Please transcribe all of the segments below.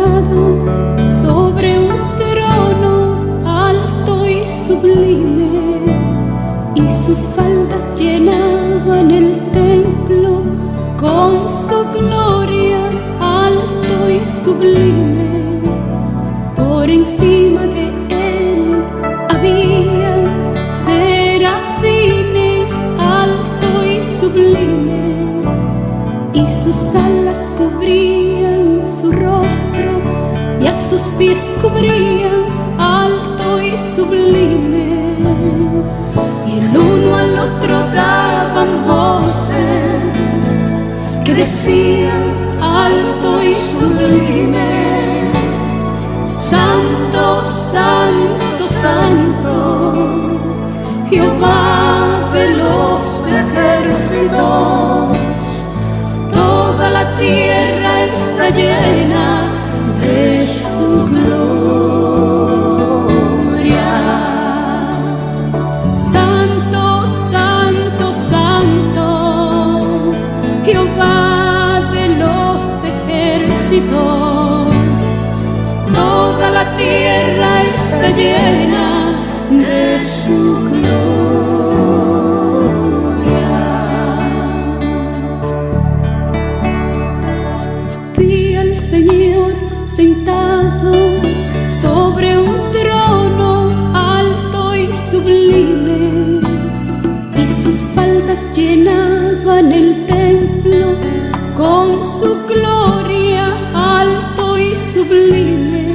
sentado sobre un trono alto y sublime, y sus faldas llenaban el templo con su gloria, alto y sublime. Por encima de él había serafines, alto y sublime, y sus alas cubrían su rostro, y a sus pies cubrían, alto y sublime. Y el uno al otro daban voces que decían, alto y sublime: Santo, Santo, Santo, Jehová de los ejércitos. Toda la tierra está llena de su gloria. Santo, Santo, Santo, Jehová de los ejércitos. Toda la tierra está llena de su gloria. Vi al Señor sentado sobre un trono alto y sublime, y sus faldas llenaban el templo con su gloria, alto y sublime.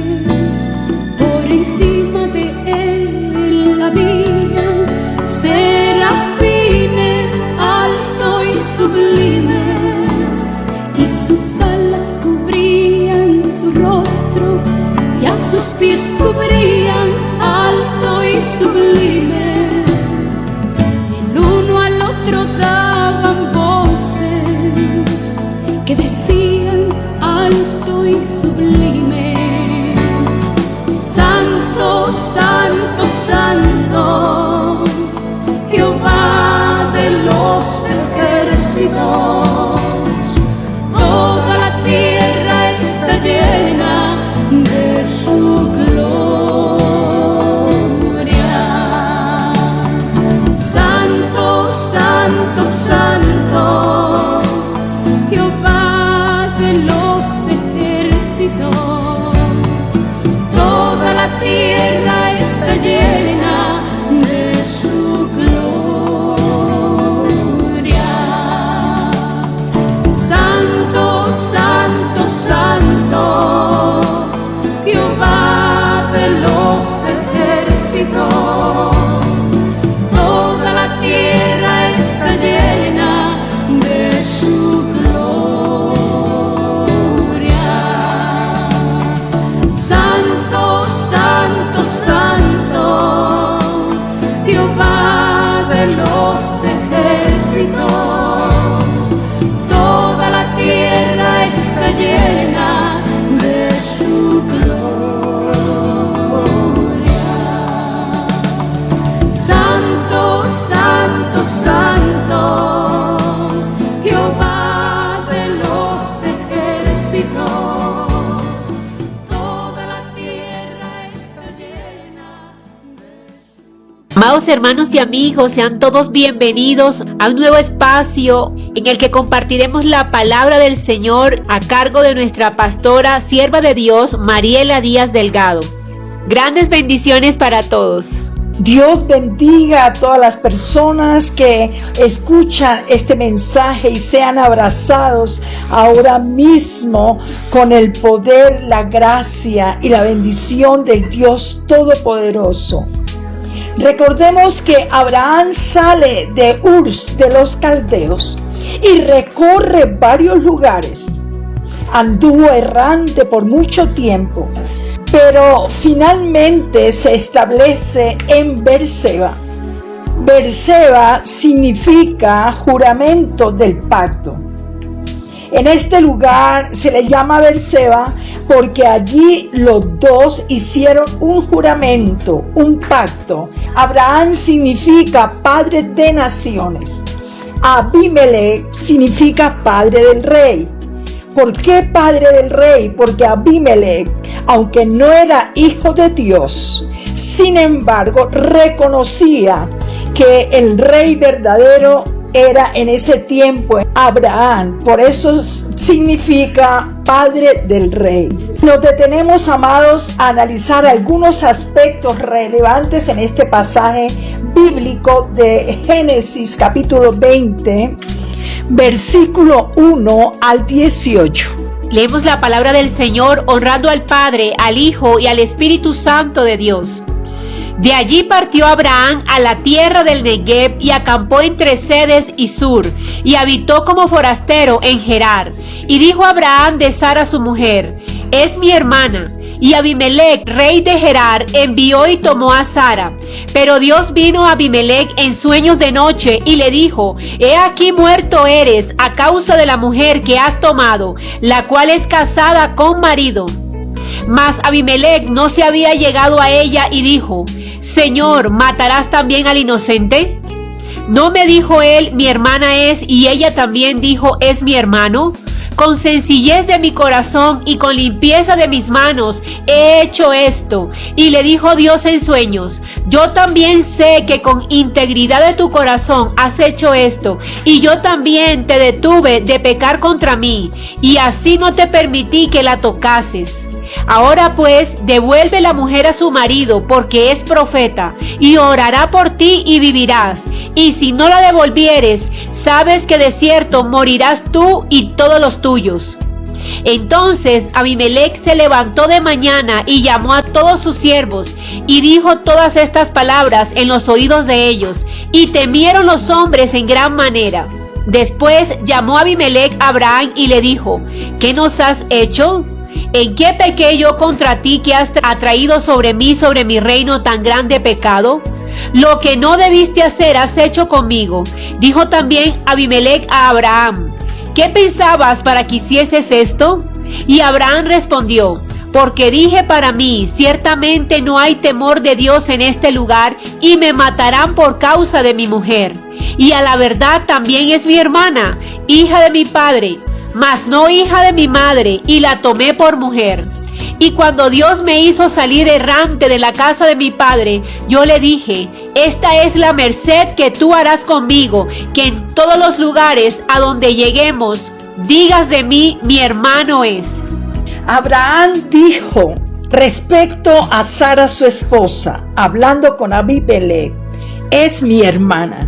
Por encima de él había serafines, alto y sublime, y sus alas cubrían su rostro, y a sus pies cubrían, alto y sublime. El uno al otro daban voces que decían, alto y sublime: Santo, Santo, Santo, Jehová de los ejércitos. Toda la tierra está llena de su gloria. Santo, Santo, Santo, Jehová de los ejércitos. Toda la tierra está llena de su gloria. Santo, Santo, Santo, Jehová de los ejércitos. Toda la tierra está llena de su gloria. Santo, Santo, Santo, Jehová de los ejércitos. Toda la tierra está llena de su gloria. Santo, Santo, Santo, Jehová de los ejércitos. Toda la tierra está llena de su... Amados hermanos y amigos, sean todos bienvenidos a un nuevo espacio en el que compartiremos la palabra del Señor a cargo de nuestra pastora, sierva de Dios, Mariela Díaz Delgado. Grandes bendiciones para todos. Dios bendiga a todas las personas que escuchan este mensaje y sean abrazados ahora mismo con el poder, la gracia y la bendición de Dios Todopoderoso. Recordemos que Abraham sale de Ur de los Caldeos y recorre varios lugares. Anduvo errante por mucho tiempo, pero finalmente se establece en Berseba. Berseba significa juramento del pacto. En este lugar se le llama Berseba porque allí los dos hicieron un juramento, un pacto. Abraham significa padre de naciones. Abimelech significa padre del rey. ¿Por qué padre del rey? Porque Abimelec, aunque no era hijo de Dios, sin embargo reconocía que el rey verdadero era en ese tiempo Abraham. Por eso significa padre del rey. Nos detenemos, amados, a analizar algunos aspectos relevantes en este pasaje bíblico de Génesis capítulo 20, versículo 1 al 18. Leemos la palabra del Señor honrando al Padre, al Hijo y al Espíritu Santo de Dios. De allí partió Abraham a la tierra del Negev y acampó entre Cedes y Sur, y habitó como forastero en Gerar. Y dijo Abraham de Sara su mujer: es mi hermana. Y Abimelec, rey de Gerar, envió y tomó a Sara. Pero Dios vino a Abimelec en sueños de noche y le dijo: he aquí muerto eres a causa de la mujer que has tomado, la cual es casada con marido. Mas Abimelec no se había llegado a ella y dijo: Señor, ¿matarás también al inocente? ¿No me dijo él, mi hermana es, y ella también dijo, es mi hermano? Con sencillez de mi corazón y con limpieza de mis manos he hecho esto. Y le dijo Dios en sueños: yo también sé que con integridad de tu corazón has hecho esto, y yo también te detuve de pecar contra mí, y así no te permití que la tocases. Ahora pues, devuelve la mujer a su marido, porque es profeta, y orará por ti y vivirás. Y si no la devolvieres, sabes que de cierto morirás tú y todos los tuyos. Entonces Abimelec se levantó de mañana y llamó a todos sus siervos, y dijo todas estas palabras en los oídos de ellos, y temieron los hombres en gran manera. Después llamó Abimelec a Abraham y le dijo: ¿qué nos has hecho? ¿En qué pequé yo contra ti que has atraído sobre mi reino tan grande pecado? Lo que no debiste hacer has hecho conmigo. Dijo también Abimelec a Abraham: ¿qué pensabas para que hicieses esto? Y Abraham respondió: porque dije para mí, ciertamente no hay temor de Dios en este lugar, y me matarán por causa de mi mujer. Y a la verdad también es mi hermana, hija de mi padre, mas no hija de mi madre, y la tomé por mujer. Y cuando Dios me hizo salir errante de la casa de mi padre, yo le dije: esta es la merced que tú harás conmigo, que en todos los lugares a donde lleguemos, digas de mí, mi hermano es. Abraham dijo respecto a Sara su esposa, hablando con Abimelec: es mi hermana.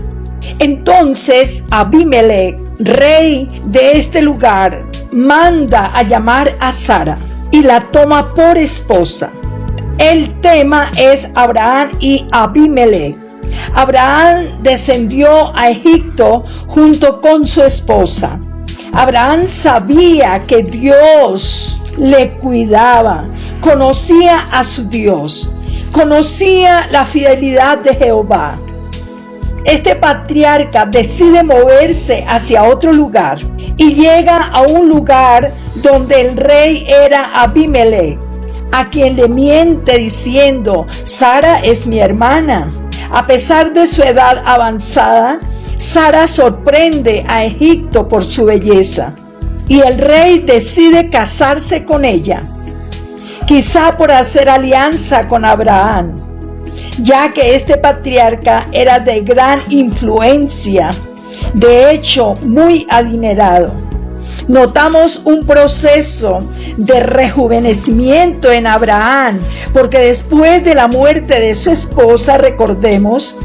Entonces Abimelec, rey de este lugar, manda a llamar a Sara y la toma por esposa. El tema es Abraham y Abimelec. Abraham descendió a Egipto junto con su esposa. Abraham sabía que Dios le cuidaba, conocía a su Dios, conocía la fidelidad de Jehová. Este patriarca decide moverse hacia otro lugar y llega a un lugar donde el rey era Abimelec, a quien le miente diciendo: Sara es mi hermana. A pesar de su edad avanzada, Sara sorprende a Egipto por su belleza, y el rey decide casarse con ella, quizá por hacer alianza con Abraham, ya que este patriarca era de gran influencia, de hecho muy adinerado. Notamos un proceso de rejuvenecimiento en Abraham, porque después de la muerte de su esposa, recordemos,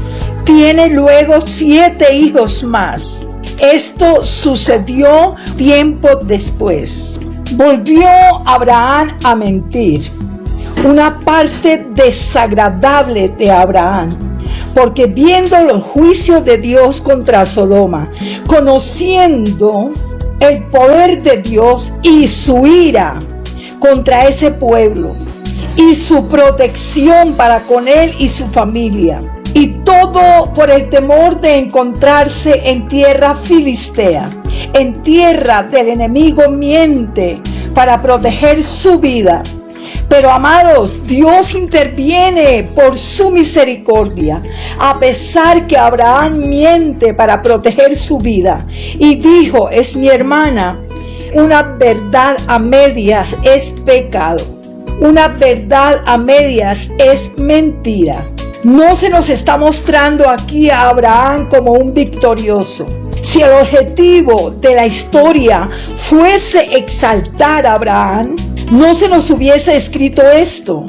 tiene luego 7 hijos más. Esto sucedió tiempo después. Volvió Abraham a mentir. Una parte desagradable de Abraham, porque viendo los juicios de Dios contra Sodoma, conociendo el poder de Dios y su ira contra ese pueblo y su protección para con él y su familia, y todo por el temor de encontrarse en tierra filistea, en tierra del enemigo, miente para proteger su vida. Pero amados, Dios interviene por su misericordia, a pesar que Abraham miente para proteger su vida y dijo: es mi hermana. una verdad a medias es pecado. Una verdad a medias es mentira. No se nos está mostrando aquí a Abraham como un victorioso. Si el objetivo de la historia fuese exaltar a Abraham, no se nos hubiese escrito esto.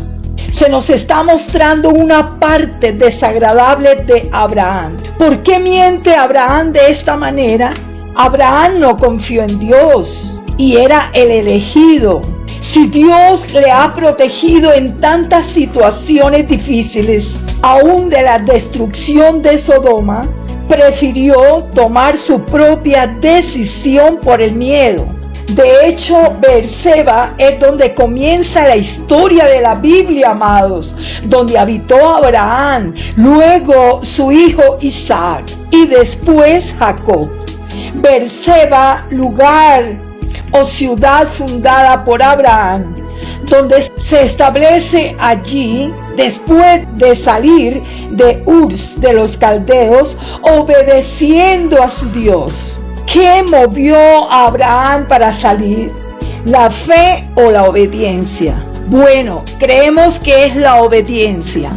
Se nos está mostrando una parte desagradable de Abraham. ¿Por qué miente Abraham de esta manera? Abraham no confió en Dios y era el elegido. Si Dios le ha protegido en tantas situaciones difíciles, aún de la destrucción de Sodoma, prefirió tomar su propia decisión por el miedo. De hecho, Beerseba es donde comienza la historia de la Biblia, amados, donde habitó Abraham, luego su hijo Isaac y después Jacob. Beerseba, lugar o ciudad fundada por Abraham, donde se establece allí después de salir de Ur de los caldeos, obedeciendo a su Dios. ¿Qué movió a Abraham para salir? ¿La fe o la obediencia? Bueno, creemos que es la obediencia,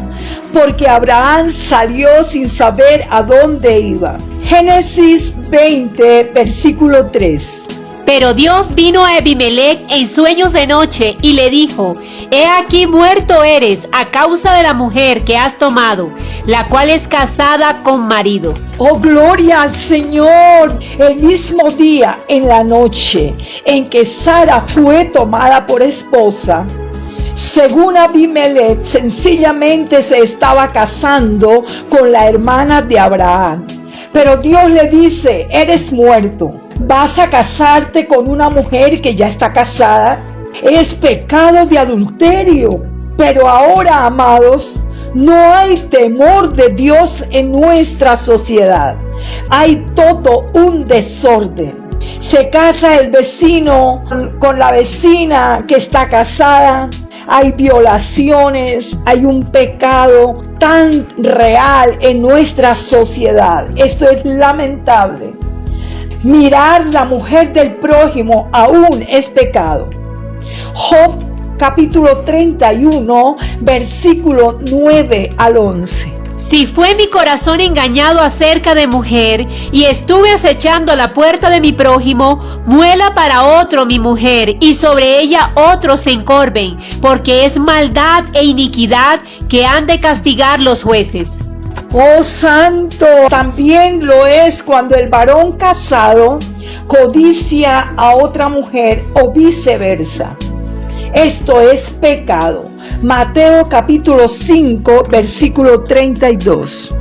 porque Abraham salió sin saber a dónde iba. Génesis 20, versículo 3. Pero Dios vino a Abimelech en sueños de noche y le dijo: He aquí muerto eres a causa de la mujer que has tomado, la cual es casada con marido. Oh, gloria al Señor. El mismo día, en la noche en que Sara fue tomada por esposa, según Abimelech, sencillamente se estaba casando con la hermana de Abraham. Pero Dios le dice: eres muerto. ¿Vas a casarte con una mujer que ya está casada? Es pecado de adulterio. Pero ahora, amados, no hay temor de Dios en nuestra sociedad. Hay todo un desorden. Se casa el vecino con la vecina que está casada. Hay violaciones, hay un pecado tan real en nuestra sociedad. Esto es lamentable. Mirar la mujer del prójimo aún es pecado. Job capítulo 31, versículo 9 al 11. Si fue mi corazón engañado acerca de mujer, y estuve acechando a la puerta de mi prójimo, muela para otro mi mujer, y sobre ella otros se encorven, porque es maldad e iniquidad que han de castigar los jueces. Oh santo, también lo es cuando el varón casado codicia a otra mujer o viceversa. Esto es pecado. Mateo capítulo 5, versículo 32.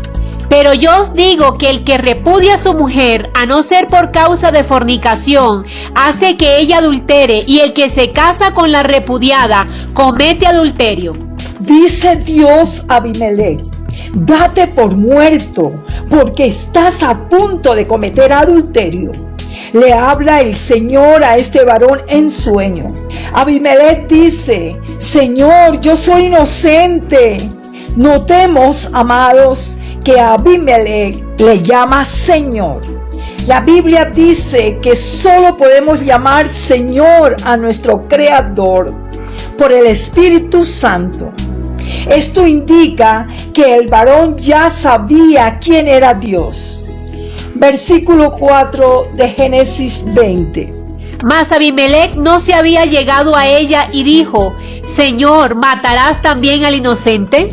Pero yo os digo que el que repudia a su mujer, a no ser por causa de fornicación, hace que ella adultere, y el que se casa con la repudiada comete adulterio. Dice Dios a Abimelech: date por muerto, porque estás a punto de cometer adulterio. Le habla el Señor a este varón en sueño. Abimelech dice: Señor, yo soy inocente. Notemos, amados, que Abimelech le llama Señor. La Biblia dice que solo podemos llamar Señor a nuestro Creador por el Espíritu Santo. Esto indica que el varón ya sabía quién era Dios. Versículo 4 de Génesis 20. Mas Abimelech no se había llegado a ella y dijo: Señor, ¿matarás también al inocente?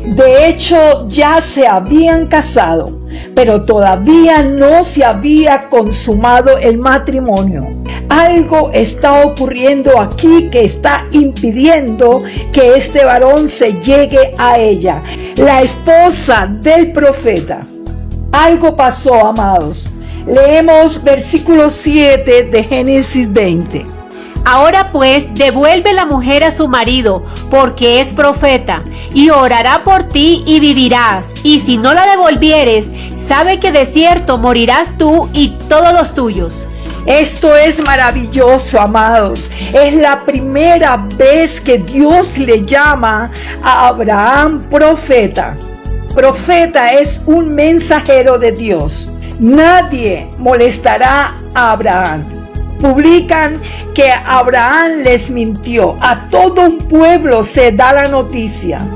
De hecho, ya se habían casado, pero todavía no se había consumado el matrimonio. Algo está ocurriendo aquí que está impidiendo que este varón se llegue a ella, la esposa del profeta. Algo pasó, amados. Leemos versículo 7 de Génesis 20. Ahora pues, devuelve la mujer a su marido, porque es profeta, y orará por ti y vivirás. Y si no la devolvieres, sabe que de cierto morirás tú y todos los tuyos. Esto es maravilloso, amados. Es la primera vez que Dios le llama a Abraham profeta. Profeta es un mensajero de Dios. Nadie molestará a Abraham. publican que Abraham les mintió. A todo un pueblo se da la noticia.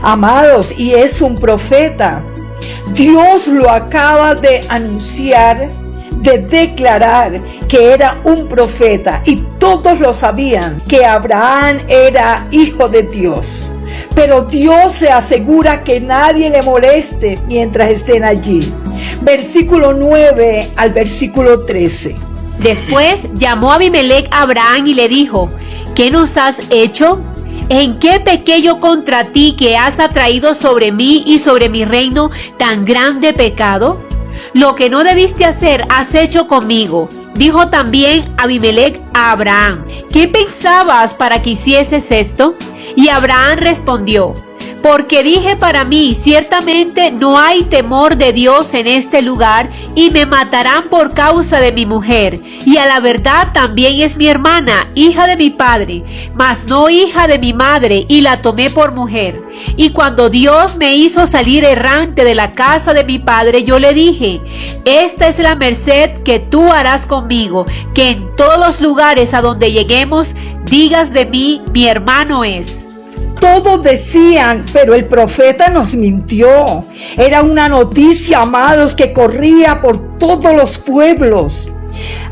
Amados, y es un profeta. Dios lo acaba de anunciar, de declarar que era un profeta, y todos lo sabían, que Abraham era hijo de Dios. Pero Dios se asegura que nadie le moleste mientras estén allí. Versículo 9 al versículo 13. Después llamó Abimelech a Abraham y le dijo: ¿qué nos has hecho? ¿En qué pequé yo contra ti, que has atraído sobre mí y sobre mi reino tan grande pecado? Lo que no debiste hacer has hecho conmigo. Dijo también Abimelech a Abraham: ¿qué pensabas para que hicieses esto? Y Abraham respondió: porque dije para mí, ciertamente no hay temor de Dios en este lugar, y me matarán por causa de mi mujer, y a la verdad también es mi hermana, hija de mi padre, mas no hija de mi madre, y la tomé por mujer. Y cuando Dios me hizo salir errante de la casa de mi padre, yo le dije: esta es la merced que tú harás conmigo, que en todos los lugares a donde lleguemos, digas de mí, mi hermano es. Todos decían, pero el profeta nos mintió. Era una noticia, amados, que corría por todos los pueblos.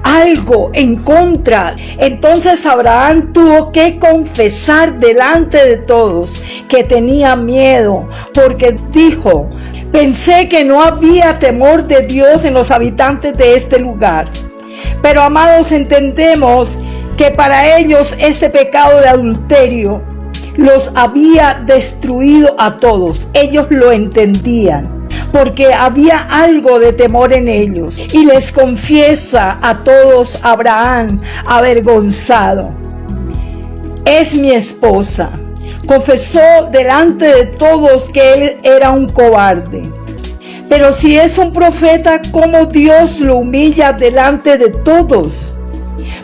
Algo en contra. Entonces Abraham tuvo que confesar delante de todos que tenía miedo, porque dijo: pensé que no había temor de Dios en los habitantes de este lugar. Pero, amados, entendemos que para ellos este pecado de adulterio los había destruido a todos. Ellos lo entendían, porque había algo de temor en ellos. Y les confiesa a todos Abraham, avergonzado: es mi esposa. Confesó delante de todos que él era un cobarde. Pero si es un profeta, ¿cómo Dios lo humilla delante de todos?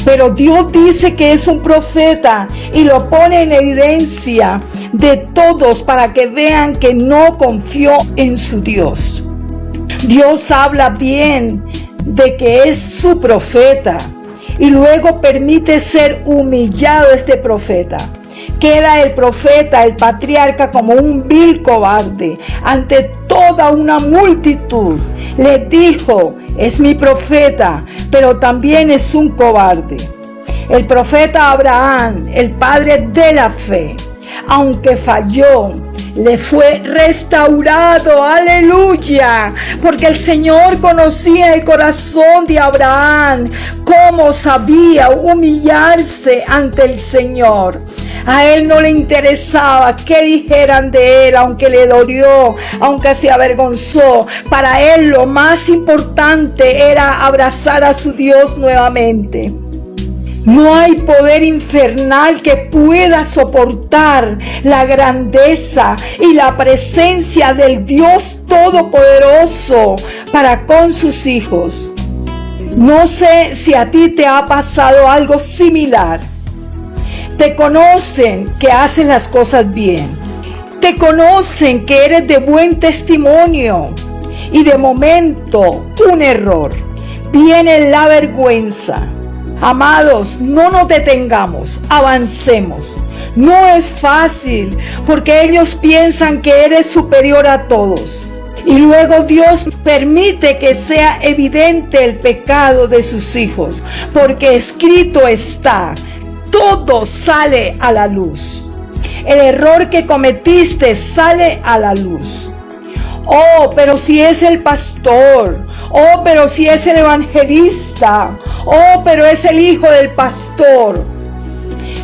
Pero Dios dice que es un profeta y lo pone en evidencia de todos para que vean que no confió en su Dios. Dios habla bien de que es su profeta y luego permite ser humillado este profeta. Queda el profeta, el patriarca, como un vil cobarde ante toda una multitud. Le dijo: es mi profeta, pero también es un cobarde. El profeta Abraham, el padre de la fe, aunque falló, le fue restaurado, aleluya, porque el Señor conocía el corazón de Abraham, cómo sabía humillarse ante el Señor. A él no le interesaba qué dijeran de él, aunque le dolió, aunque se avergonzó. Para él lo más importante era abrazar a su Dios nuevamente. No hay poder infernal que pueda soportar la grandeza y la presencia del Dios Todopoderoso para con sus hijos. No sé si a ti te ha pasado algo similar. Te conocen que haces las cosas bien. Te conocen que eres de buen testimonio. Y de momento, un error. Viene la vergüenza. Amados, no nos detengamos, avancemos. No es fácil, porque ellos piensan que eres superior a todos. Y luego Dios permite que sea evidente el pecado de sus hijos, porque escrito está: todo sale a la luz. El error que cometiste sale a la luz. Oh, pero si es el pastor. Oh, pero si es el evangelista. Oh, pero es el hijo del pastor.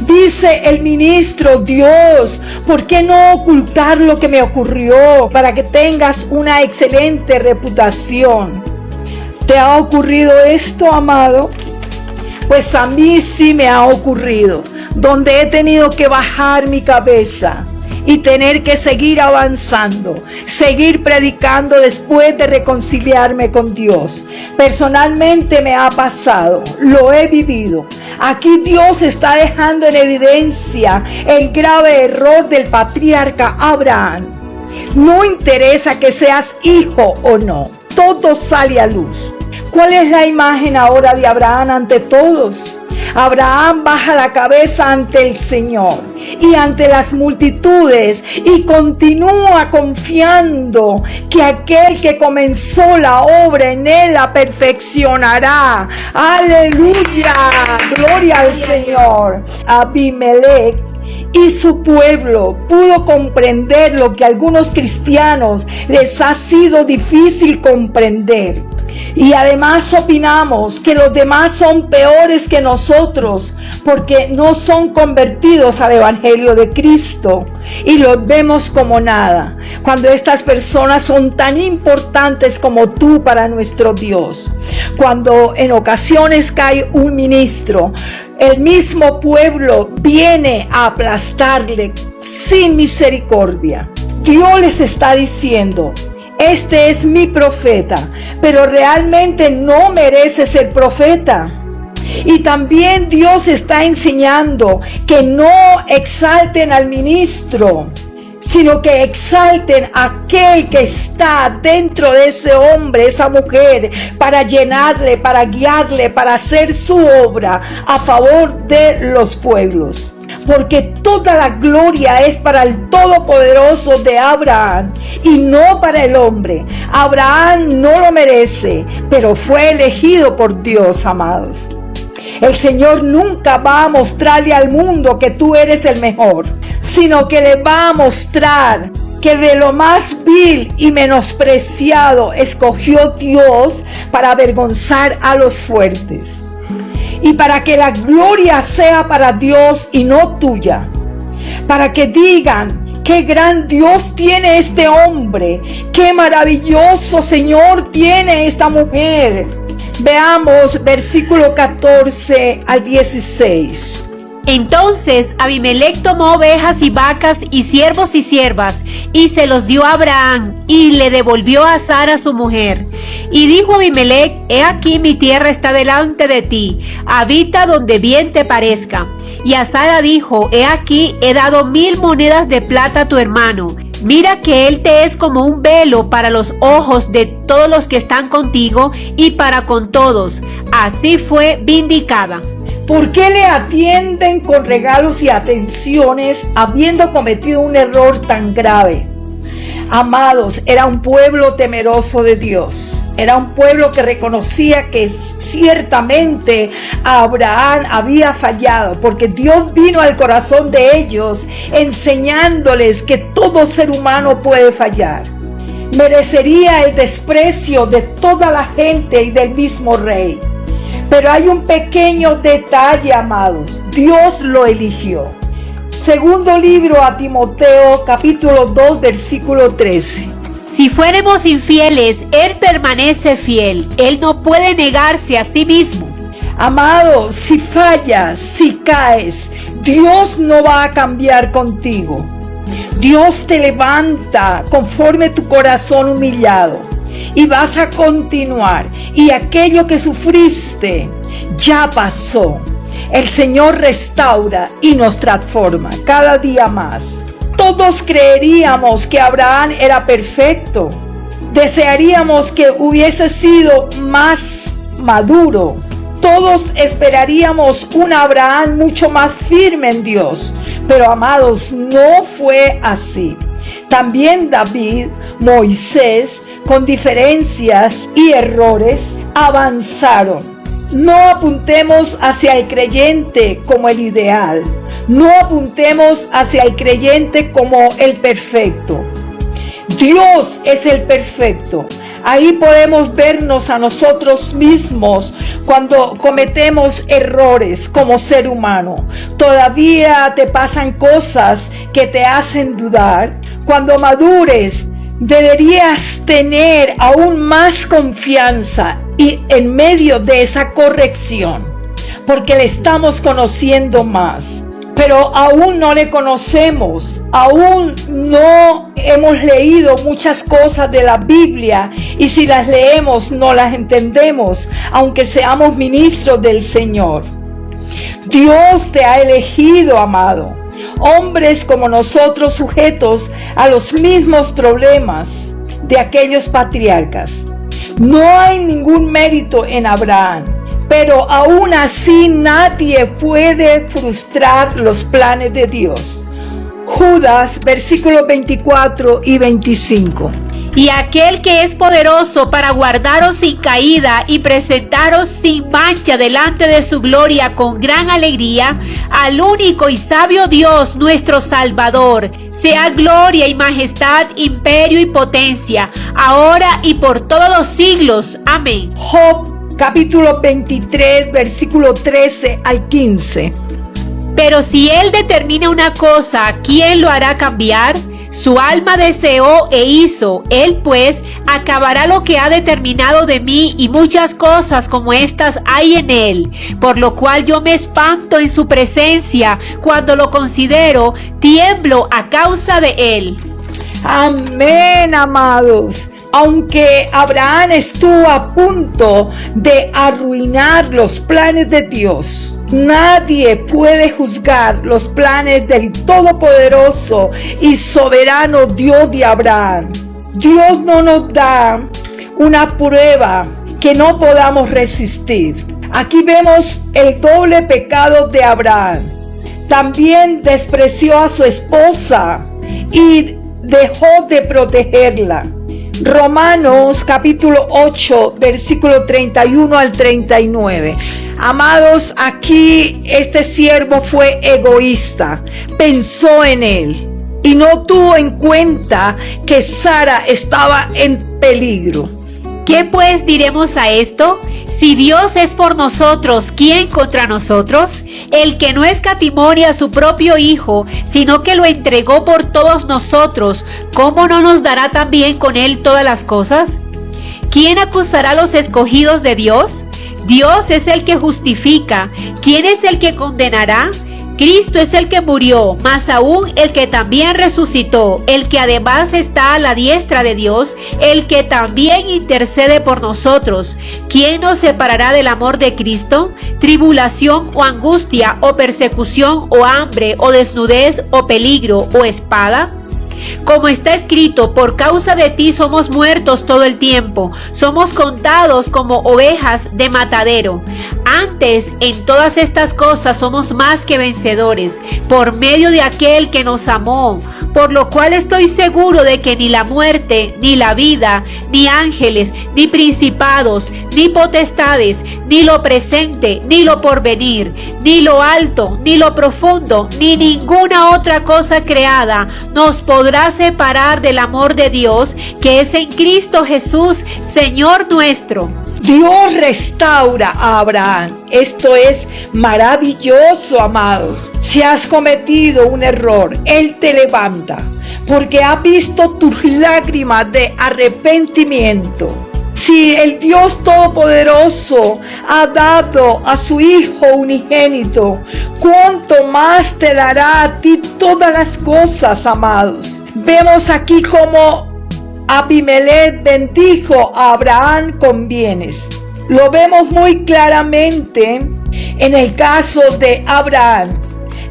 Dice el ministro: Dios, ¿por qué no ocultar lo que me ocurrió para que tengas una excelente reputación? ¿Te ha ocurrido esto, amado? Pues a mí sí me ha ocurrido, donde he tenido que bajar mi cabeza y tener que seguir avanzando, seguir predicando después de reconciliarme con Dios. Personalmente me ha pasado, lo he vivido. Aquí Dios está dejando en evidencia el grave error del patriarca Abraham. No interesa que seas hijo o no, todo sale a luz. ¿Cuál es la imagen ahora de Abraham ante todos? Abraham baja la cabeza ante el Señor y ante las multitudes y continúa confiando que aquel que comenzó la obra en él la perfeccionará. ¡Aleluya! ¡Gloria al Señor! Abimelech y su pueblo pudo comprender lo que a algunos cristianos les ha sido difícil comprender. Y además opinamos que los demás son peores que nosotros porque no son convertidos al Evangelio de Cristo y los vemos como nada, cuando estas personas son tan importantes como tú para nuestro Dios. Cuando en ocasiones cae un ministro, el mismo pueblo viene a aplastarle sin misericordia. Dios les está diciendo: este es mi profeta, pero realmente no merece ser profeta. Y también Dios está enseñando que no exalten al ministro, sino que exalten a aquel que está dentro de ese hombre, esa mujer, para llenarle, para guiarle, para hacer su obra a favor de los pueblos. Porque toda la gloria es para el Todopoderoso de Abraham y no para el hombre. Abraham no lo merece, pero fue elegido por Dios, amados. El Señor nunca va a mostrarle al mundo que tú eres el mejor, sino que le va a mostrar que de lo más vil y menospreciado escogió Dios para avergonzar a los fuertes. Y para que la gloria sea para Dios y no tuya. Para que digan: qué gran Dios tiene este hombre. Qué maravilloso Señor tiene esta mujer. Veamos versículo 14 al 16. Entonces Abimelech tomó ovejas y vacas y siervos y siervas, y se los dio a Abraham, y le devolvió a Sara su mujer. Y dijo Abimelech: he aquí mi tierra está delante de ti, habita donde bien te parezca. Y a Sara dijo: he aquí he dado 1000 monedas de plata a tu hermano. Mira que él te es como un velo para los ojos de todos los que están contigo y para con todos. Así fue vindicada. ¿Por qué le atienden con regalos y atenciones habiendo cometido un error tan grave? Amados, era un pueblo temeroso de Dios. Era un pueblo que reconocía que ciertamente Abraham había fallado, porque Dios vino al corazón de ellos enseñándoles que todo ser humano puede fallar. Merecería el desprecio de toda la gente y del mismo rey. Pero hay un pequeño detalle, amados. Dios lo eligió. Segundo libro a Timoteo, capítulo 2, versículo 13. Si fuéramos infieles, Él permanece fiel. Él no puede negarse a sí mismo. Amado, si fallas, si caes, Dios no va a cambiar contigo. Dios te levanta conforme tu corazón humillado. Y vas a continuar. Y aquello que sufriste ya pasó. El Señor restaura y nos transforma cada día más. Todos creeríamos que Abraham era perfecto. Desearíamos que hubiese sido más maduro. Todos esperaríamos un Abraham mucho más firme en Dios. Pero amados, no fue así. También David, Moisés, con diferencias y errores, avanzaron. No apuntemos hacia el creyente como el ideal. No apuntemos hacia el creyente como el perfecto. Dios es el perfecto. Ahí podemos vernos a nosotros mismos cuando cometemos errores como ser humano. Todavía te pasan cosas que te hacen dudar. Cuando madures, deberías tener aún más confianza y en medio de esa corrección, porque le estamos conociendo más. Pero aún no le conocemos, aún no hemos leído muchas cosas de la Biblia, y si las leemos no las entendemos, aunque seamos ministros del Señor. Dios te ha elegido, amado, hombres como nosotros sujetos a los mismos problemas de aquellos patriarcas. No hay ningún mérito en Abraham, pero aún así nadie puede frustrar los planes de Dios. Judas, versículos 24 y 25. Y aquel que es poderoso para guardaros sin caída y presentaros sin mancha delante de su gloria con gran alegría, al único y sabio Dios nuestro Salvador, sea gloria y majestad, imperio y potencia, ahora y por todos los siglos. Amén. Job, capítulo 23, versículo 13 al 15. Pero si Él determina una cosa, ¿quién lo hará cambiar? Su alma deseó e hizo, Él pues acabará lo que ha determinado de mí, y muchas cosas como estas hay en Él, por lo cual yo me espanto en su presencia, cuando lo considero, tiemblo a causa de Él. Amén, amados. Aunque Abraham estuvo a punto de arruinar los planes de Dios, nadie puede juzgar los planes del todopoderoso y soberano Dios de Abraham. Dios no nos da una prueba que no podamos resistir. Aquí vemos el doble pecado de Abraham. También despreció a su esposa y dejó de protegerla. Romanos capítulo 8, versículo 31 al 39. Amados, aquí este siervo fue egoísta, pensó en él y no tuvo en cuenta que Sara estaba en peligro. ¿Qué pues diremos a esto? Si Dios es por nosotros, ¿quién contra nosotros? El que no escatimó a su propio Hijo, sino que lo entregó por todos nosotros, ¿cómo no nos dará también con Él todas las cosas? ¿Quién acusará a los escogidos de Dios? Dios es el que justifica. ¿Quién es el que condenará? Cristo es el que murió, más aún el que también resucitó, el que además está a la diestra de Dios, el que también intercede por nosotros. ¿Quién nos separará del amor de Cristo? ¿Tribulación o angustia o persecución o hambre o desnudez o peligro o espada? Como está escrito, por causa de ti somos muertos todo el tiempo, somos contados como ovejas de matadero. Antes, en todas estas cosas somos más que vencedores, por medio de aquel que nos amó, por lo cual estoy seguro de que ni la muerte, ni la vida, ni ángeles, ni principados, ni potestades, ni lo presente, ni lo porvenir, ni lo alto, ni lo profundo, ni ninguna otra cosa creada nos podrá separar del amor de Dios que es en Cristo Jesús, Señor nuestro. Dios restaura a Abraham. Esto es maravilloso, amados. Si has cometido un error, Él te levanta, porque ha visto tus lágrimas de arrepentimiento. Si el Dios Todopoderoso ha dado a su Hijo unigénito, ¿cuánto más te dará a ti todas las cosas, amados? Vemos aquí cómo Abimelech bendijo a Abraham con bienes. Lo vemos muy claramente en el caso de Abraham.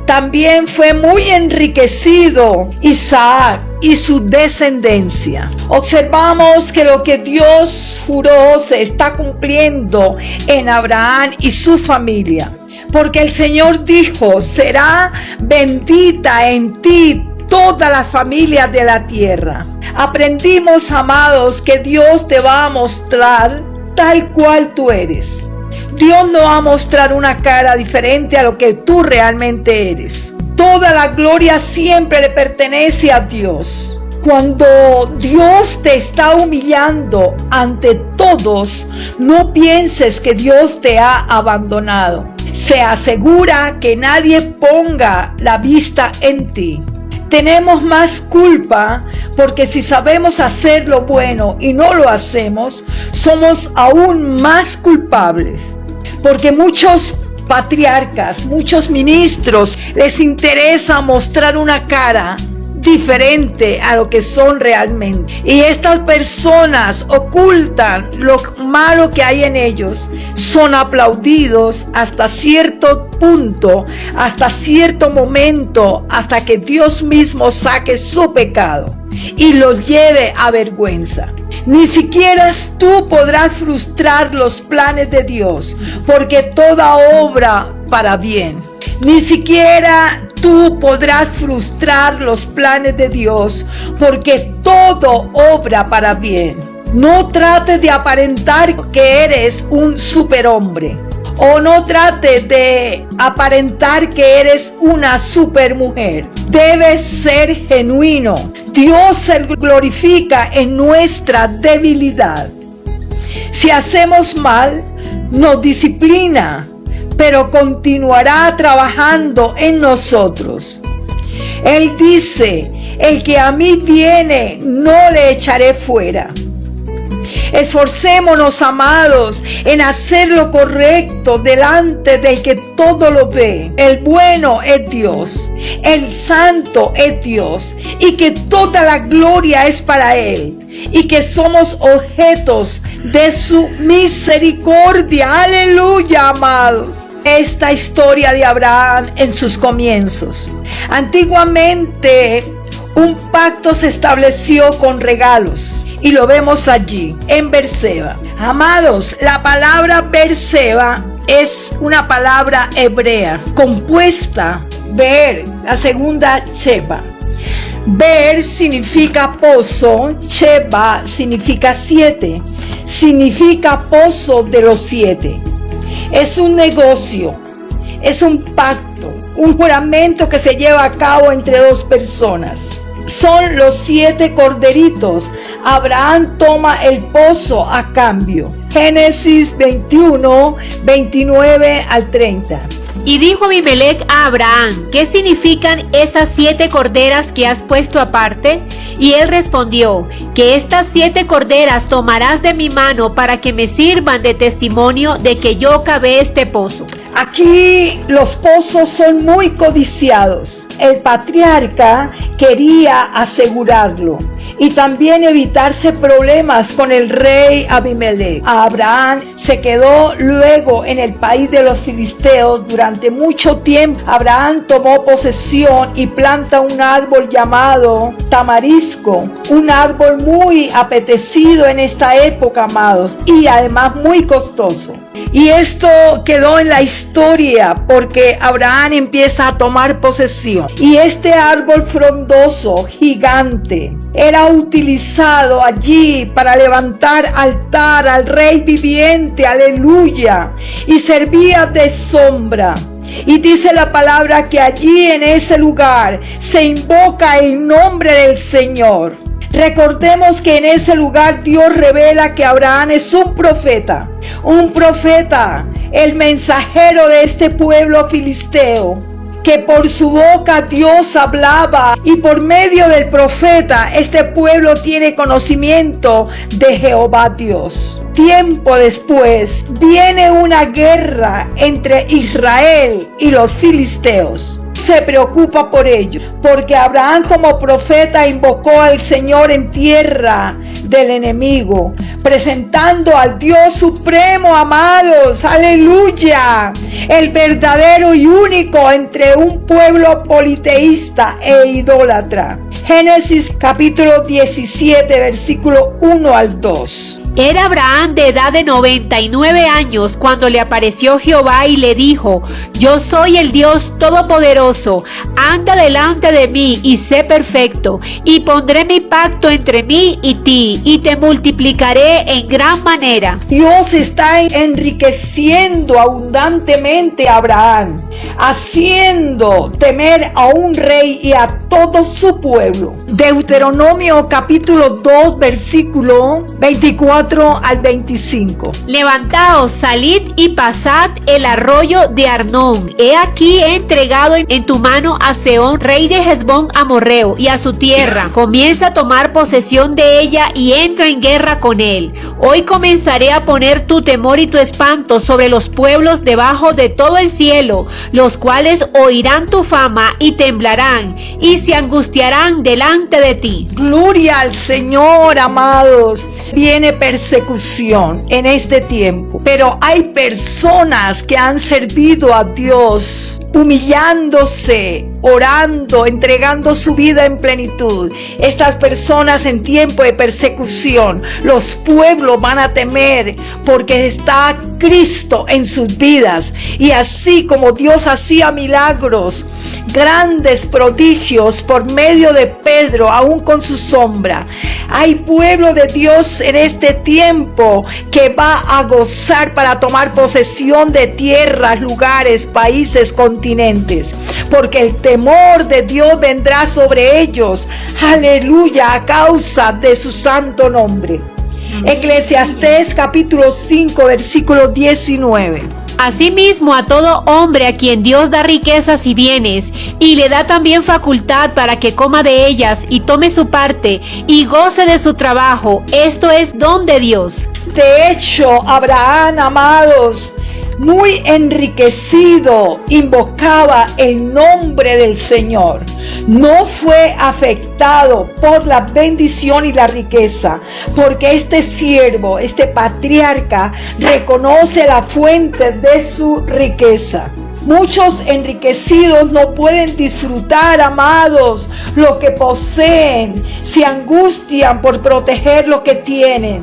También fue muy enriquecido Isaac y su descendencia. Observamos que lo que Dios juró se está cumpliendo en Abraham y su familia. Porque el Señor dijo, será bendita en ti toda la familia de la tierra. Aprendimos, amados, que Dios te va a mostrar tal cual tú eres. Dios no va a mostrar una cara diferente a lo que tú realmente eres. Toda la gloria siempre le pertenece a Dios. Cuando Dios te está humillando ante todos, no pienses que Dios te ha abandonado. Se asegura que nadie ponga la vista en ti. Tenemos más culpa porque si sabemos hacer lo bueno y no lo hacemos, somos aún más culpables. Porque muchos patriarcas, muchos ministros, les interesa mostrar una cara diferente a lo que son realmente. Y estas personas ocultan lo malo que hay en ellos. Son aplaudidos hasta cierto punto, hasta cierto momento, hasta que Dios mismo saque su pecado y los lleve a vergüenza. Ni siquiera tú podrás frustrar los planes de Dios, porque toda obra para bien. Ni siquiera tú podrás frustrar los planes de Dios, porque todo obra para bien. No trates de aparentar que eres un superhombre. O no trates de aparentar que eres una supermujer. Debes ser genuino. Dios se glorifica en nuestra debilidad. Si hacemos mal, nos disciplina, pero continuará trabajando en nosotros. Él dice: el que a mí viene, no le echaré fuera. Esforcémonos, amados, en hacer lo correcto delante del que todo lo ve. El bueno es Dios, el santo es Dios, y que toda la gloria es para Él, y que somos objetos de su misericordia. Aleluya, amados. Esta historia de Abraham en sus comienzos. Antiguamente, un pacto se estableció con regalos. Y lo vemos allí, en Berseba. Amados, la palabra Berseba es una palabra hebrea, compuesta, Beer, la segunda Sheba. Beer significa pozo, Sheba significa 7, significa pozo de los 7. Es un negocio, es un pacto, un juramento que se lleva a cabo entre dos personas. Son los 7 corderitos. Abraham toma el pozo a cambio. Génesis 21, 29 al 30. Y dijo Abimelech a Abraham: ¿qué significan esas 7 corderas que has puesto aparte? Y él respondió: que estas 7 corderas tomarás de mi mano para que me sirvan de testimonio de que yo cavé este pozo. Aquí los pozos son muy codiciados. El patriarca quería asegurarlo y también evitarse problemas con el rey Abimelech. Abraham se quedó luego en el país de los filisteos durante mucho tiempo. Abraham tomó posesión y planta un árbol llamado tamarisco, un árbol muy apetecido en esta época, amados, y además muy costoso. Y esto quedó en la historia porque Abraham empieza a tomar posesión. Y este árbol frondoso, gigante, era utilizado allí para levantar altar al Rey viviente, aleluya, y servía de sombra. Y dice la palabra que allí en ese lugar se invoca el nombre del Señor. Recordemos que en ese lugar Dios revela que Abraham es un profeta, el mensajero de este pueblo filisteo, que por su boca Dios hablaba y por medio del profeta este pueblo tiene conocimiento de Jehová Dios. Tiempo después viene una guerra entre Israel y los filisteos. Se preocupa por ello, porque Abraham como profeta invocó al Señor en tierra del enemigo, presentando al Dios supremo, amados, aleluya, el verdadero y único entre un pueblo politeísta e idólatra. Génesis capítulo 17, versículo 1 al 2. Era Abraham de edad de 99 años cuando le apareció Jehová y le dijo: yo soy el Dios Todopoderoso, anda delante de mí y sé perfecto, y pondré mi pacto entre mí y ti, y te multiplicaré en gran manera. Dios está enriqueciendo abundantemente a Abraham, haciendo temer a un rey y a todo su pueblo. Deuteronomio capítulo 2, versículo 24 al 25. Levantaos, salid y pasad el arroyo de Arnón. He aquí he entregado en tu mano a Sehón, rey de Hesbón amorreo, y a su tierra. Comienza a tomar posesión de ella y entra en guerra con él. Hoy comenzaré a poner tu temor y tu espanto sobre los pueblos debajo de todo el cielo, los cuales oirán tu fama y temblarán y se angustiarán delante de ti. Gloria al Señor, amados. Viene persecución en este tiempo, pero hay personas que han servido a Dios humillándose, orando, entregando su vida en plenitud. Estas personas en tiempo de persecución, los pueblos van a temer porque está Cristo en sus vidas. Y así como Dios hacía milagros, grandes prodigios por medio de Pedro, aún con su sombra, hay pueblo de Dios en este tiempo que va a gozar para tomar posesión de tierras, lugares, países, continentes, porque el temor de Dios vendrá sobre ellos, aleluya, a causa de su santo nombre. Eclesiastés capítulo 5 versículo 19. Asimismo, a todo hombre a quien Dios da riquezas y bienes, y le da también facultad para que coma de ellas y tome su parte, y goce de su trabajo, esto es don de Dios. De hecho, Abraham, amados, muy enriquecido, invocaba el nombre del Señor. No fue afectado por la bendición y la riqueza, porque este siervo, este patriarca, reconoce la fuente de su riqueza. Muchos enriquecidos no pueden disfrutar, amados, lo que poseen, se angustian por proteger lo que tienen.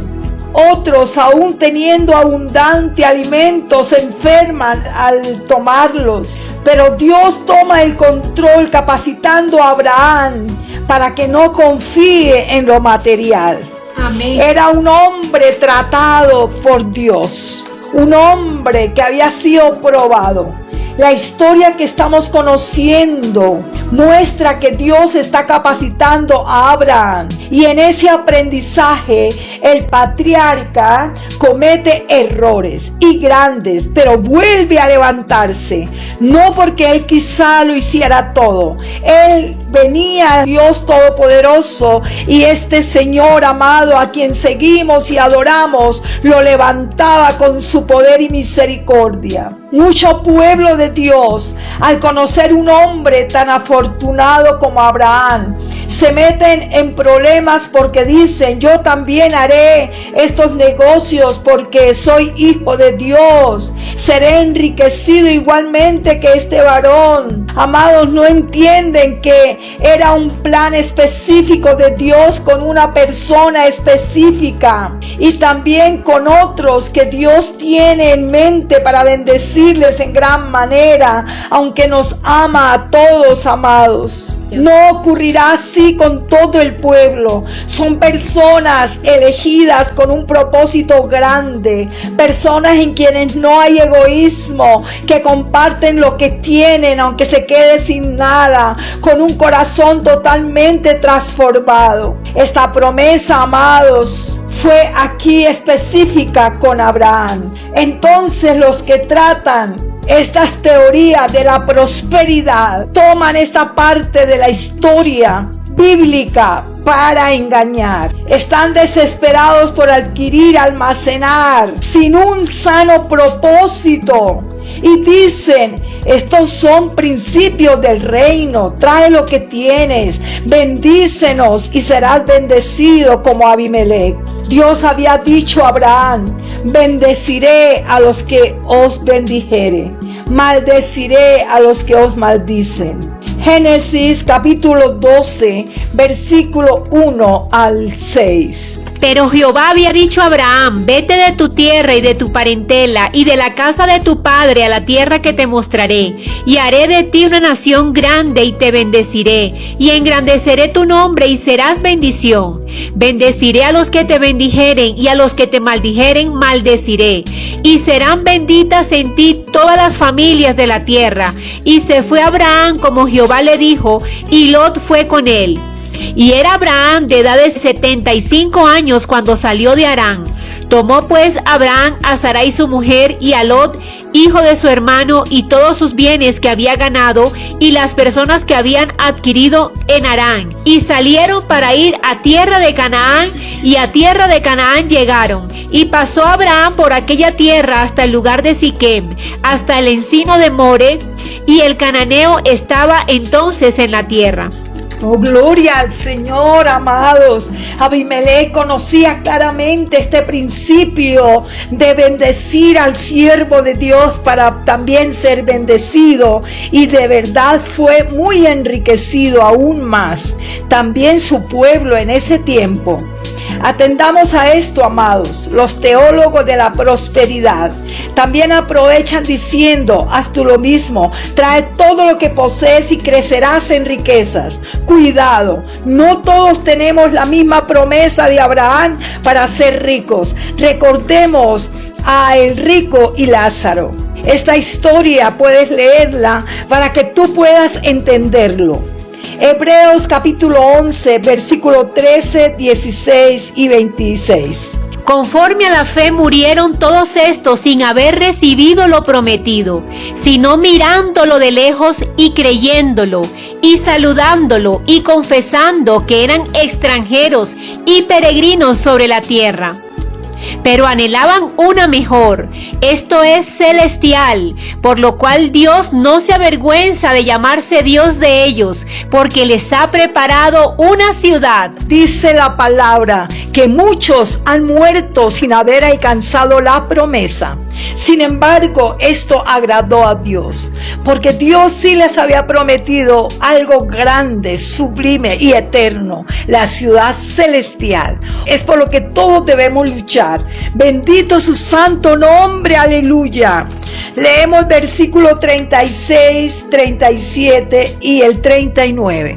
Otros, aún teniendo abundante alimento, se enferman al tomarlos. Pero Dios toma el control, capacitando a Abraham para que no confíe en lo material. Amén. Era un hombre tratado por Dios, un hombre que había sido probado. La historia que estamos conociendo muestra que Dios está capacitando a Abraham, y en ese aprendizaje el patriarca comete errores y grandes, pero vuelve a levantarse, no porque él quizá lo hiciera todo. Él venía a Dios Todopoderoso, y este Señor amado a quien seguimos y adoramos lo levantaba con su poder y misericordia. Mucho pueblo de Dios, al conocer un hombre tan afortunado como Abraham, se meten en problemas porque dicen: yo también haré estos negocios porque soy hijo de Dios, seré enriquecido igualmente que este varón. Amados, no entienden que era un plan específico de Dios con una persona específica, y también con otros que Dios tiene en mente para bendecirles en gran manera, aunque nos ama a todos, amados. No ocurrirá así con todo el pueblo. Son personas elegidas con un propósito grande, personas en quienes no hay egoísmo, que comparten lo que tienen aunque se quede sin nada, con un corazón totalmente transformado. Esta promesa, amados, fue aquí específica con Abraham. Entonces los que tratan estas teorías de la prosperidad toman esta parte de la historia bíblica para engañar. Están desesperados por adquirir, almacenar, sin un sano propósito. Y dicen: estos son principios del reino, trae lo que tienes, bendícenos y serás bendecido como Abimelech. Dios había dicho a Abraham: bendeciré a los que os bendijere, maldeciré a los que os maldicen. Génesis capítulo 12, versículo 1 al 6. Pero Jehová había dicho a Abraham: vete de tu tierra y de tu parentela y de la casa de tu padre a la tierra que te mostraré, y haré de ti una nación grande y te bendeciré, y engrandeceré tu nombre y serás bendición. Bendeciré a los que te bendijeren, y a los que te maldijeren maldeciré, y serán benditas en ti todas las familias de la tierra. Y se fue Abraham como Jehová le dijo, y Lot fue con él. Y era Abraham de edad de 75 años cuando salió de Harán. Tomó pues Abraham a Sarai su mujer, y a Lot, hijo de su hermano, y todos sus bienes que había ganado, y las personas que habían adquirido en Harán, y salieron para ir a tierra de Canaán, y a tierra de Canaán llegaron. Y pasó Abraham por aquella tierra hasta el lugar de Siquem, hasta el encino de More, y el cananeo estaba entonces en la tierra. Oh, gloria al Señor, amados. Abimelech conocía claramente este principio de bendecir al siervo de Dios para también ser bendecido, y de verdad fue muy enriquecido aún más también su pueblo en ese tiempo. Atendamos a esto, amados. Los teólogos de la prosperidad también aprovechan diciendo: haz tú lo mismo, trae todo lo que posees y crecerás en riquezas. Cuidado, no todos tenemos la misma promesa de Abraham para ser ricos. Recordemos a el rico y Lázaro. Esta historia puedes leerla para que tú puedas entenderlo. Hebreos capítulo 11, versículo 13, 16 y 26. Conforme a la fe murieron todos estos sin haber recibido lo prometido, sino mirándolo de lejos y creyéndolo, y saludándolo y confesando que eran extranjeros y peregrinos sobre la tierra. Pero anhelaban una mejor, esto es celestial, por lo cual Dios no se avergüenza de llamarse Dios de ellos, porque les ha preparado una ciudad. Dice la palabra que muchos han muerto sin haber alcanzado la promesa. Sin embargo, esto agradó a Dios, porque Dios sí les había prometido algo grande, sublime y eterno, la ciudad celestial. Es por lo que todos debemos luchar. Bendito su santo nombre, aleluya. Leemos versículo 36, 37 y el 39.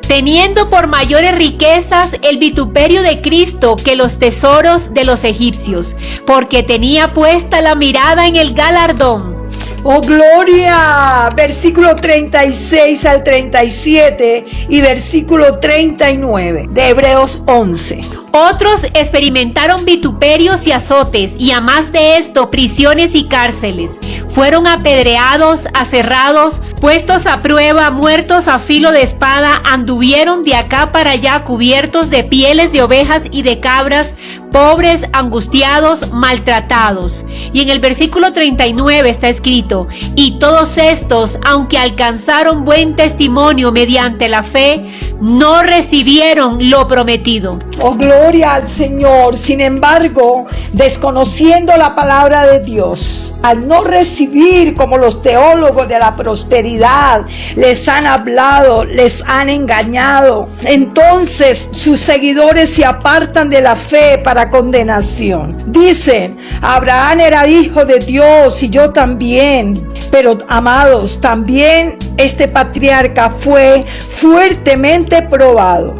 Teniendo por mayores riquezas el vituperio de Cristo que los tesoros de los egipcios, porque tenía puesta la mirada en el galardón. ¡Oh, gloria! Versículo 36 al 37 y versículo 39 de Hebreos 11. Otros experimentaron vituperios y azotes, y a más de esto, prisiones y cárceles. Fueron apedreados, aserrados, puestos a prueba, muertos a filo de espada, anduvieron de acá para allá cubiertos de pieles de ovejas y de cabras, pobres, angustiados, maltratados. Y en el versículo 39 está escrito: y todos estos, aunque alcanzaron buen testimonio mediante la fe, no recibieron lo prometido. Oh, gloria al Señor. Sin embargo, desconociendo la palabra de Dios, al no recibir, como los teólogos de la prosperidad les han hablado, les han engañado, entonces sus seguidores se apartan de la fe para condenación. Dicen: Abraham era hijo de Dios y yo también. Pero, amados, también este patriarca fue fuertemente probado.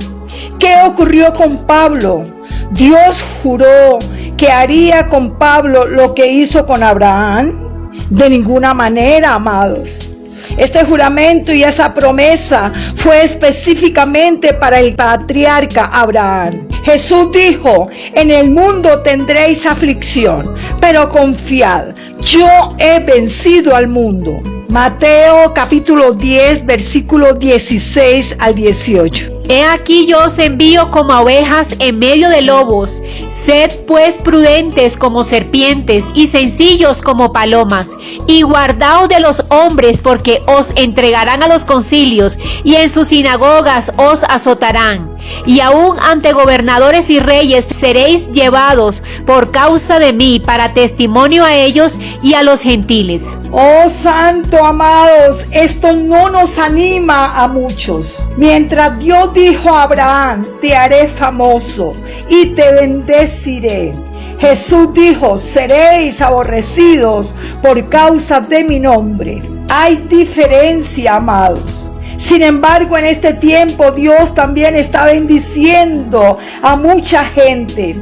¿Qué ocurrió con Pablo? Dios juró que haría con Pablo lo que hizo con Abraham. De ninguna manera, amados. Este juramento y esa promesa fue específicamente para el patriarca Abraham. Jesús dijo: en el mundo tendréis aflicción, pero confiad, yo he vencido al mundo. Mateo capítulo 10, versículo 16 al 18. He aquí yo os envío como a ovejas en medio de lobos. Sed pues prudentes como serpientes y sencillos como palomas. Y guardaos de los hombres, porque os entregarán a los concilios y en sus sinagogas os azotarán. Y aún ante gobernadores y reyes seréis llevados por causa de mí, para testimonio a ellos y a los gentiles. Oh santo, amados, esto no nos anima a muchos. Mientras Dios dijo a Abraham: te haré famoso y te bendeciré, Jesús dijo: seréis aborrecidos por causa de mi nombre. Hay diferencia, amados. Sin embargo, en este tiempo Dios también está bendiciendo a mucha gente.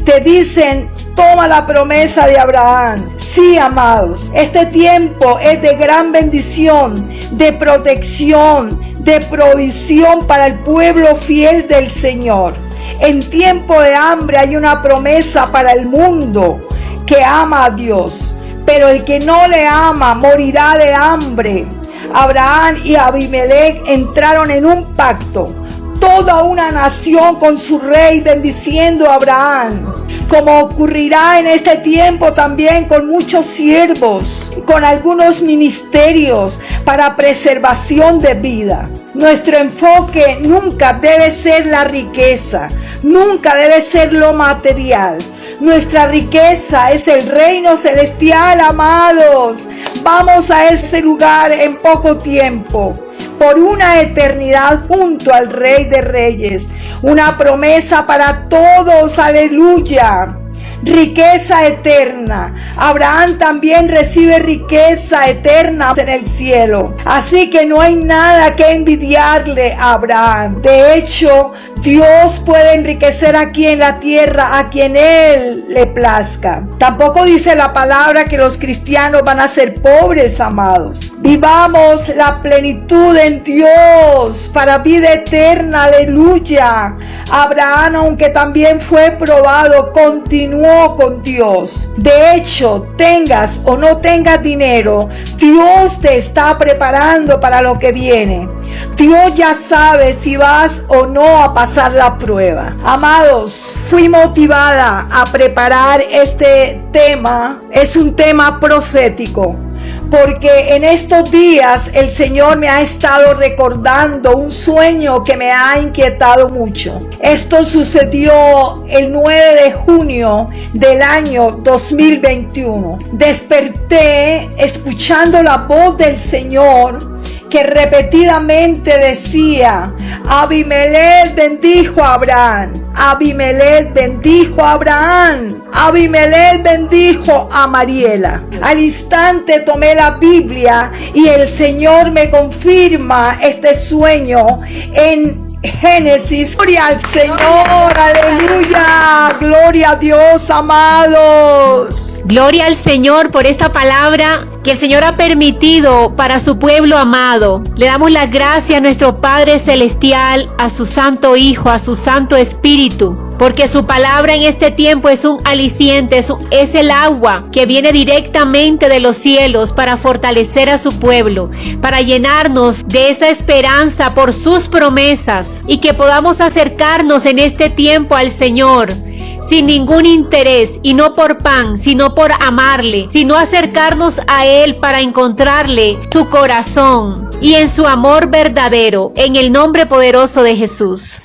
Te dicen: toma la promesa de Abraham. Sí, amados, este tiempo es de gran bendición, de protección, de provisión para el pueblo fiel del Señor. En tiempo de hambre hay una promesa para el mundo que ama a Dios, pero el que no le ama morirá de hambre. Abraham y Abimelech entraron en un pacto, toda una nación con su rey bendiciendo a Abraham, como ocurrirá en este tiempo también con muchos siervos, con algunos ministerios para preservación de vida. Nuestro enfoque nunca debe ser la riqueza, nunca debe ser lo material. Nuestra riqueza es el reino celestial, amados. Vamos a ese lugar en poco tiempo, por una eternidad junto al Rey de Reyes. Una promesa para todos, aleluya. Riqueza eterna. Abraham también recibe riqueza eterna en el cielo. Así que no hay nada que envidiarle a Abraham. De hecho, Dios puede enriquecer aquí en la tierra a quien Él le plazca. Tampoco dice la palabra que los cristianos van a ser pobres, amados. Vivamos la plenitud en Dios para vida eterna, aleluya. Abraham, aunque también fue probado, continuó con Dios. De hecho, tengas o no tengas dinero, Dios te está preparando para lo que viene. Dios ya sabe si vas o no a pasar la prueba. Amados, fui motivada a preparar este tema. Es un tema profético, porque en estos días el Señor me ha estado recordando un sueño que me ha inquietado mucho. Esto sucedió el 9 de junio del año 2021. Desperté escuchando la voz del Señor que repetidamente decía: Abimelech bendijo a Abraham, Abimelech bendijo a Abraham, Abimelech bendijo a Mariela. Al instante tomé la Biblia y el Señor me confirma este sueño en Génesis. Gloria al Señor, aleluya, gloria a Dios, amados. Gloria al Señor por esta palabra que el Señor ha permitido para su pueblo amado. Le damos las gracias a nuestro Padre Celestial, a su Santo Hijo, a su Santo Espíritu, porque su palabra en este tiempo es un aliciente, es el agua que viene directamente de los cielos para fortalecer a su pueblo, para llenarnos de esa esperanza por sus promesas, y que podamos acercarnos en este tiempo al Señor sin ningún interés, y no por pan, sino por amarle, sino acercarnos a Él para encontrarle su corazón y en su amor verdadero, en el nombre poderoso de Jesús.